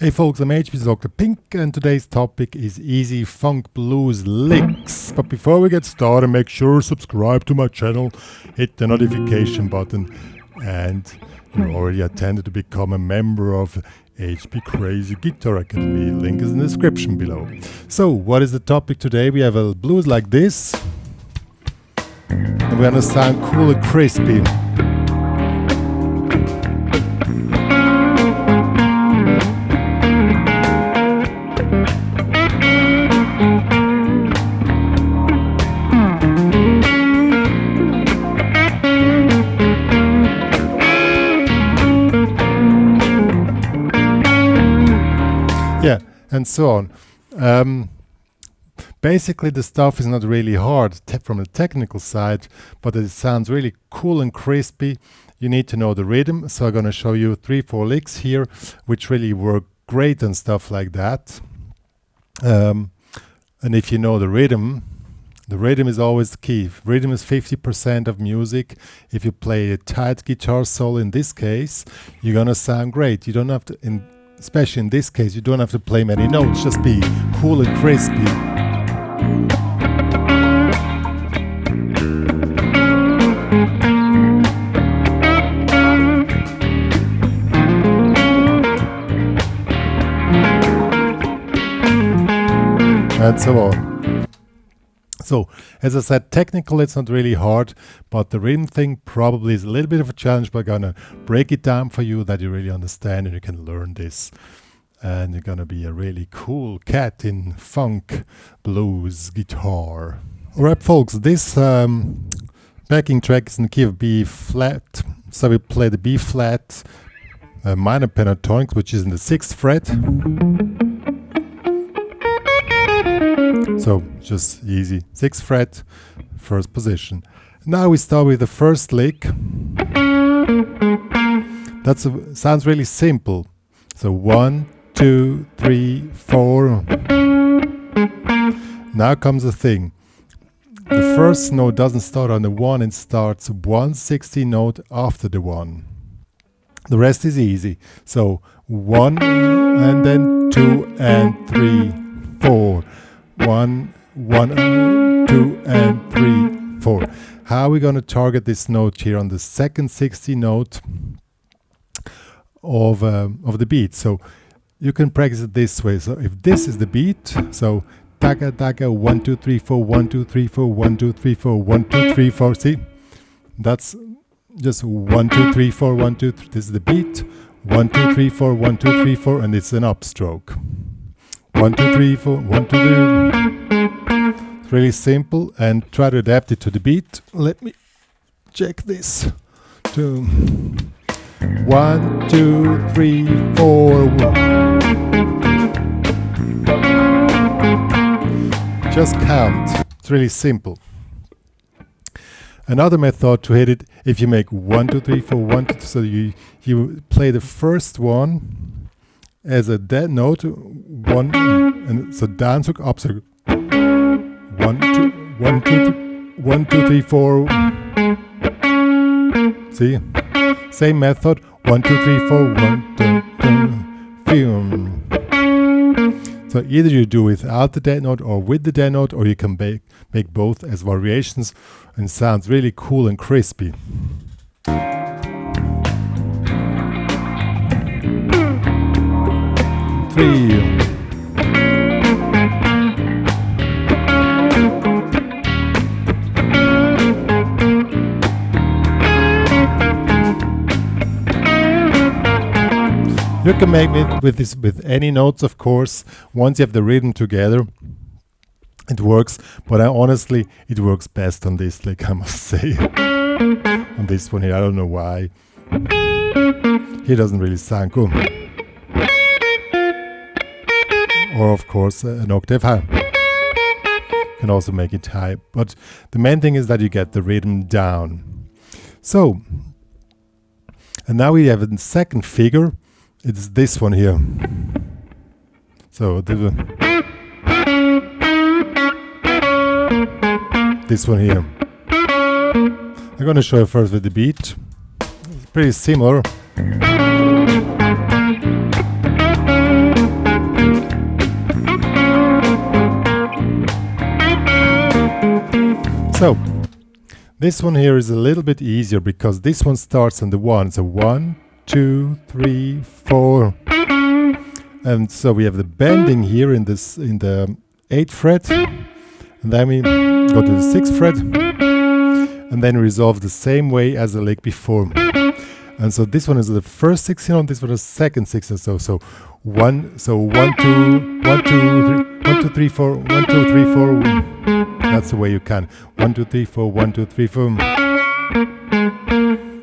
Hey folks, I'm HPCrazy and today's topic is easy funk blues licks. But before we get started, make sure to subscribe to my channel, hit the notification button, and you're already attended to become a member of HPCrazy Guitar Academy. Link is in the description below. So, what is the topic today? We have a blues like this, and we're gonna sound cool and crispy. Yeah, and so on. Basically, the stuff is not really hard from the technical side, but it sounds really cool and crispy. You need to know the rhythm, so I'm going to show you 3-4 licks here, which really work great and stuff like that. And if you know the rhythm is always the key. Rhythm is 50% of music. If you play a tight guitar solo in this case, you're going to sound great. You don't have to... Especially in this case, you don't have to play many notes, just be cool and crispy. And so on. So, as I said, technical it's not really hard, but the rhythm thing probably is a little bit of a challenge, but I'm gonna break it down for you that you really understand and you can learn this. And you're gonna be a really cool cat in funk, blues, guitar. Alright folks, this backing track is in the key of B flat. So we play the B flat minor pentatonic, which is in the 6th fret. So just easy, 6th fret, first position. Now we start with the first lick. Sounds really simple. So 1, 2, 3, 4. Now comes the thing. The first note doesn't start on the 1, it starts 1/60 note after the 1. The rest is easy. So 1 and then 2 and 3, 4. 1, 2 and 3, 4. How are we going to target this note here on the second 60 note of the beat? So you can practice it this way. So if this is the beat, so daga daga 1 2 3 4 1 2 3 4 1 2 3 4 1 2 3 4. See, that's just 1 2 3 4 1 2 3. This is the beat. 1 2 3 4 1 2 3 4, and it's an upstroke. 1 2 3 4 1 2 3. It's really simple, and try to adapt it to the beat. Let me check this. 1 2 3 4 1. Just count. It's really simple. Another method to hit it, if you make 1 2 3 4 1 2, so you play the first one as a dead note, 1, and so down to up, so 1 2 3 4. See, same method. 1 2 3 4 1 2 3. So either you do without the dead note or with the dead note, or you can make both as variations, and sounds really cool and crispy. You can make it with any notes, of course. Once you have the rhythm together, it works. But honestly, it works best on this lick, I must say. On this one here, I don't know why. He doesn't really sound good. Or of course, an octave high. You can also make it high. But the main thing is that you get the rhythm down. So, and now we have a second figure. It's this one here. So this one here. I'm going to show you first with the beat. It's pretty similar. So this one here is a little bit easier because this one starts on the 1. So 1, 2, 3, 4. And so we have the bending here in the 8th fret. And then we go to the 6th fret. And then resolve the same way as the lick before. And so this one is the first 16 note, this one is the second 16. So 1, 2, 1, 2, 3, 4, 1, 2, 3, 4. That's the way you can. 1, 2, 3, 4, 1, 2, 3, 4.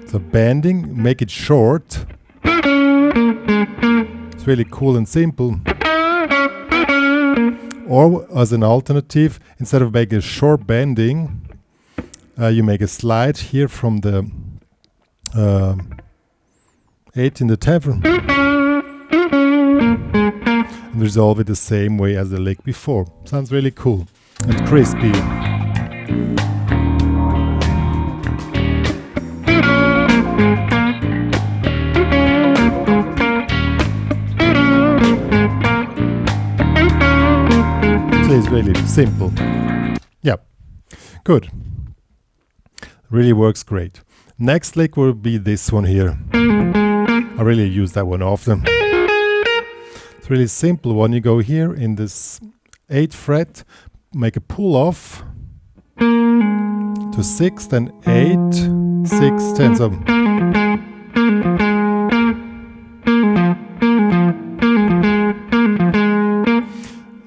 So bending, make it short. It's really cool and simple. Or as an alternative, instead of making a short bending, you make a slide here from the 8 in the 10th and resolve it the same way as the lick before. Sounds really cool and crispy. So it's really simple. Yeah, good. Really works great. Next lick will be this one here. I really use that one often. It's really simple one. You go here in this 8th fret, make a pull off to 6, then 8, 6, 10.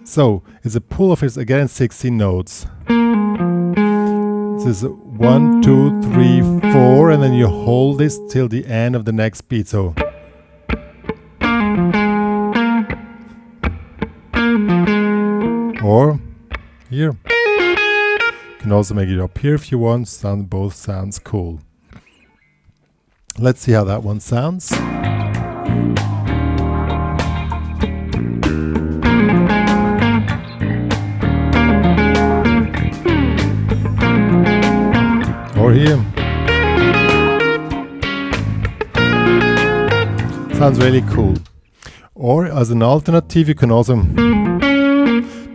So it's a pull off, it's again 16 notes. This is 1, 2, 3, 4, and then you hold this till the end of the next beat. So or here. You can also make it up here if you want. Both sounds cool. Let's see how that one sounds. Or here. Sounds really cool. Or as an alternative, you can also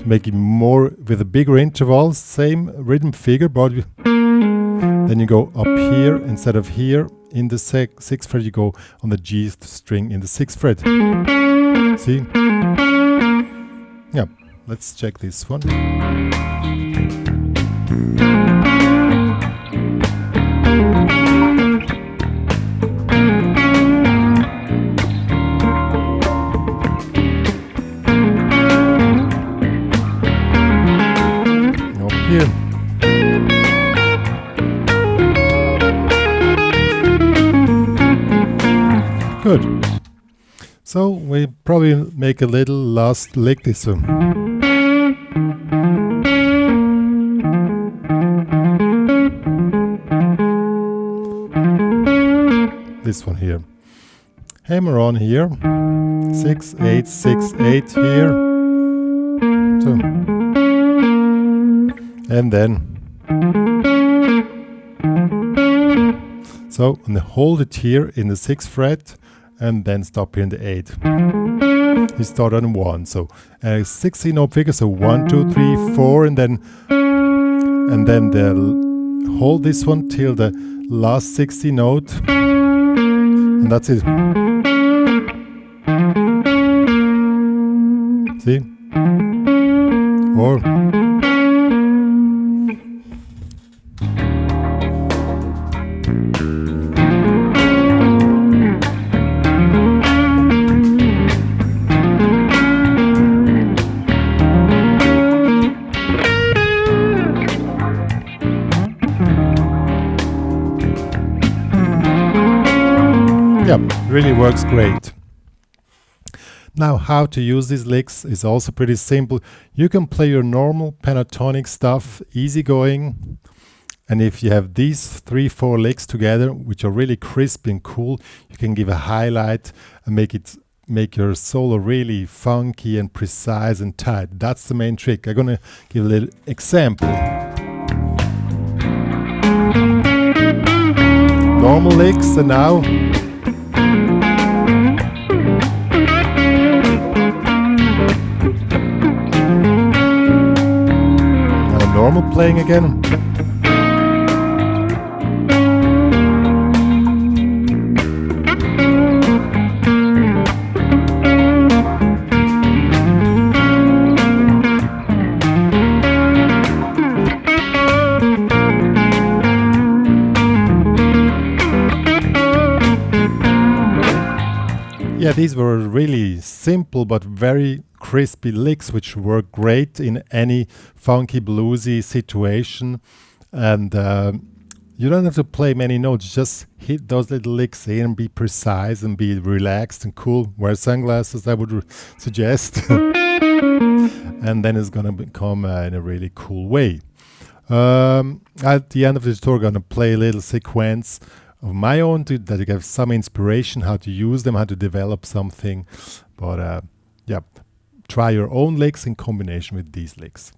make it more with a bigger interval, same rhythm figure, but then you go up here instead of here in the 6th fret. You go on the G string in the 6th fret. See? Yeah. Let's check this one. Here. Good. So we probably make a little last lick this one. This one here. Hammer on here. 6, 8, 6, 8 here. So. And then so and hold it here in the 6th fret and then stop here in the 8th. You start on 1, so 16 note figure, so 1, 2, 3, 4, and then hold this one till the last 60 note, and that's it. See? Or yeah, really works great. Now, how to use these licks is also pretty simple. You can play your normal pentatonic stuff, easygoing. And if you have these 3-4 licks together, which are really crisp and cool, you can give a highlight and make your solo really funky and precise and tight. That's the main trick. I'm gonna give a little example. Normal licks, and now normal playing again. Yeah, these were really simple but very crispy licks, which work great in any funky bluesy situation. And you don't have to play many notes, just hit those little licks in and be precise and be relaxed and cool. Wear sunglasses, I would suggest. And then it's gonna become in a really cool way. At the end of the tutorial, I'm gonna play a little sequence of my own that you get some inspiration how to use them, how to develop something. But yeah, try your own licks in combination with these licks.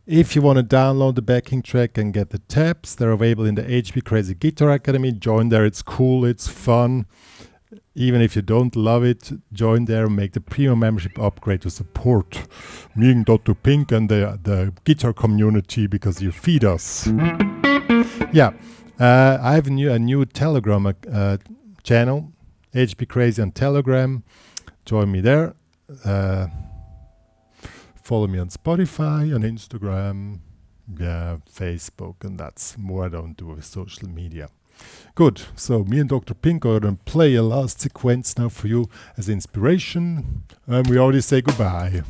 If you want to download the backing track and get the tabs, they're available in the HPCrazy Guitar Academy. Join there, it's cool, it's fun. Even if you don't love it, join there and make the premium membership upgrade to support me and drpink and the guitar community because you feed us. Yeah, I have a new Telegram channel, HPCrazy on Telegram. Join me there. Follow me on Spotify, on Instagram, yeah, Facebook, and that's more I don't do with social media. Good, so me and drpink are going to play a last sequence now for you as inspiration, and we already say goodbye.